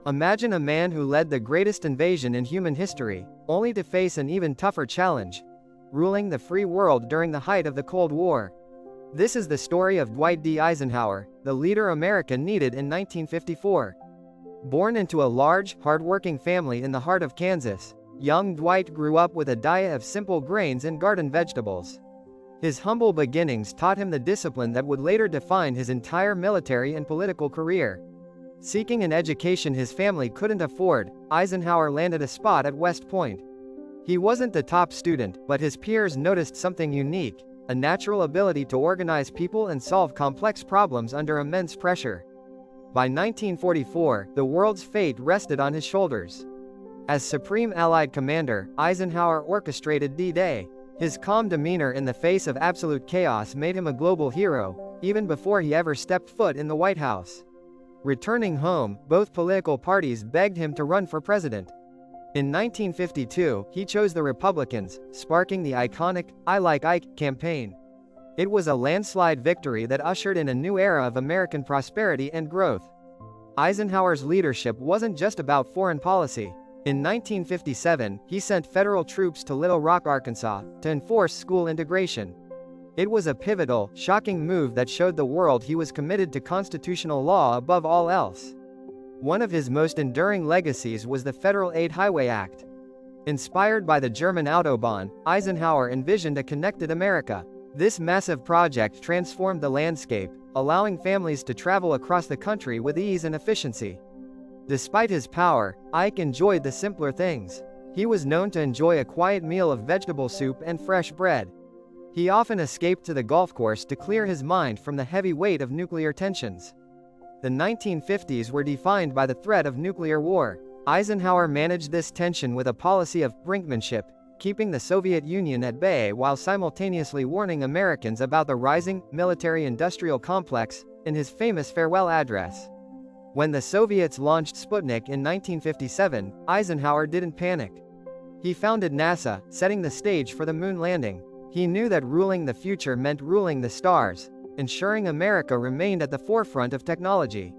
Imagine a man who led the greatest invasion in human history, only to face an even tougher challenge: ruling the free world during the height of the Cold War. This is the story of Dwight D. Eisenhower, the leader America needed in 1954. Born into a large, hard-working family in the heart of Kansas, young Dwight grew up with a diet of simple grains and garden vegetables. His humble beginnings taught him the discipline that would later define his entire military and political career. Seeking an education his family couldn't afford, Eisenhower landed a spot at West Point. He wasn't the top student, but his peers noticed something unique: a natural ability to organize people and solve complex problems under immense pressure. By 1944, the world's fate rested on his shoulders. As Supreme Allied Commander, Eisenhower orchestrated D-Day. His calm demeanor in the face of absolute chaos made him a global hero, even before he ever stepped foot in the White House. Returning home, both political parties begged him to run for president. In 1952, he chose the Republicans, sparking the iconic "I Like Ike" campaign. It was a landslide victory that ushered in a new era of American prosperity and growth. Eisenhower's leadership wasn't just about foreign policy. In 1957, he sent federal troops to Little Rock, Arkansas, to enforce school integration. It was a pivotal, shocking move that showed the world he was committed to constitutional law above all else. One of his most enduring legacies was the Federal Aid Highway Act. Inspired by the German Autobahn, Eisenhower envisioned a connected America. This massive project transformed the landscape, allowing families to travel across the country with ease and efficiency. Despite his power, Ike enjoyed the simpler things. He was known to enjoy a quiet meal of vegetable soup and fresh bread. He often escaped to the golf course to clear his mind from the heavy weight of nuclear tensions. The 1950s were defined by the threat of nuclear war. Eisenhower managed this tension with a policy of brinkmanship, keeping the Soviet Union at bay while simultaneously warning Americans about the rising military-industrial complex. In his famous farewell address, when the Soviets launched Sputnik in 1957, Eisenhower didn't panic. He founded NASA, setting the stage for the moon landing. He knew that ruling the future meant ruling the stars, ensuring America remained at the forefront of technology.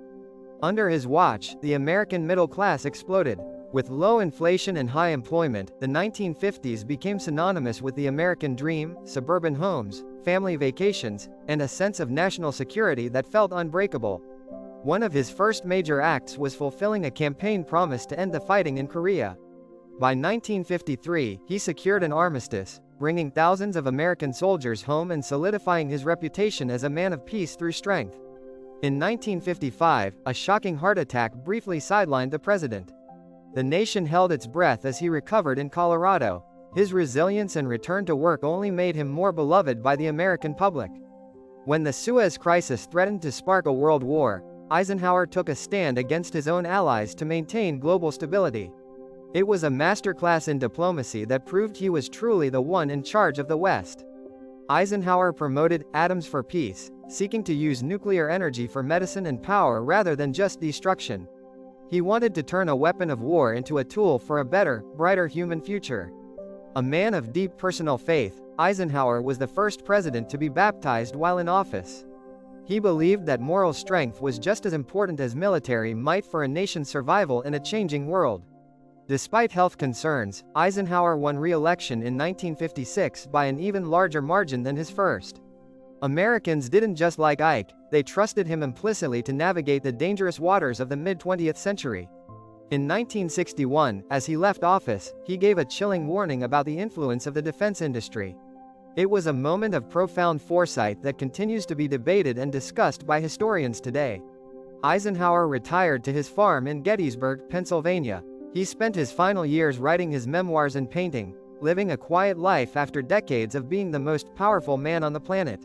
Under his watch, the American middle class exploded. With low inflation and high employment, the 1950s became synonymous with the American dream: suburban homes, family vacations, and a sense of national security that felt unbreakable. One of his first major acts was fulfilling a campaign promise to end the fighting in Korea. By 1953, he secured an armistice, bringing thousands of American soldiers home and solidifying his reputation as a man of peace through strength. In 1955, a shocking heart attack briefly sidelined the president. The nation held its breath as he recovered in Colorado. His resilience and return to work only made him more beloved by the American public. When the Suez Crisis threatened to spark a world war, Eisenhower took a stand against his own allies to maintain global stability. It was a masterclass in diplomacy that proved he was truly the one in charge of the West. Eisenhower promoted atoms for peace, seeking to use nuclear energy for medicine and power rather than just destruction. He wanted to turn a weapon of war into a tool for a better, brighter human future. A man of deep personal faith, Eisenhower was the first president to be baptized while in office. He believed that moral strength was just as important as military might for a nation's survival in a changing world. Despite health concerns, Eisenhower won re-election in 1956 by an even larger margin than his first. Americans didn't just like Ike, they trusted him implicitly to navigate the dangerous waters of the mid-20th century. In 1961, as he left office, he gave a chilling warning about the influence of the defense industry. It was a moment of profound foresight that continues to be debated and discussed by historians today. Eisenhower retired to his farm in Gettysburg, Pennsylvania. He spent his final years writing his memoirs and painting, living a quiet life after decades of being the most powerful man on the planet.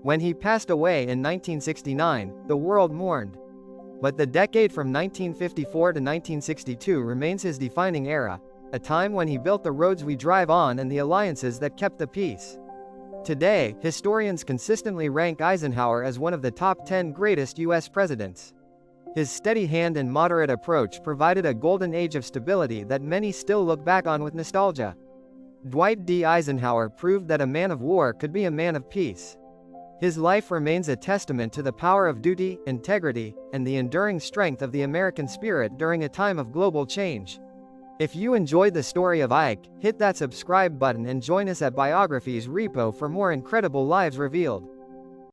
When he passed away in 1969, the world mourned. But the decade from 1954 to 1962 remains his defining era, a time when he built the roads we drive on and the alliances that kept the peace. Today, historians consistently rank Eisenhower as one of the top 10 greatest U.S. presidents. His steady hand and moderate approach provided a golden age of stability that many still look back on with nostalgia. Dwight D. Eisenhower proved that a man of war could be a man of peace. His life remains a testament to the power of duty, integrity, and the enduring strength of the American spirit during a time of global change. If you enjoyed the story of Ike, hit that subscribe button and join us at Biographies Repo for more incredible lives revealed.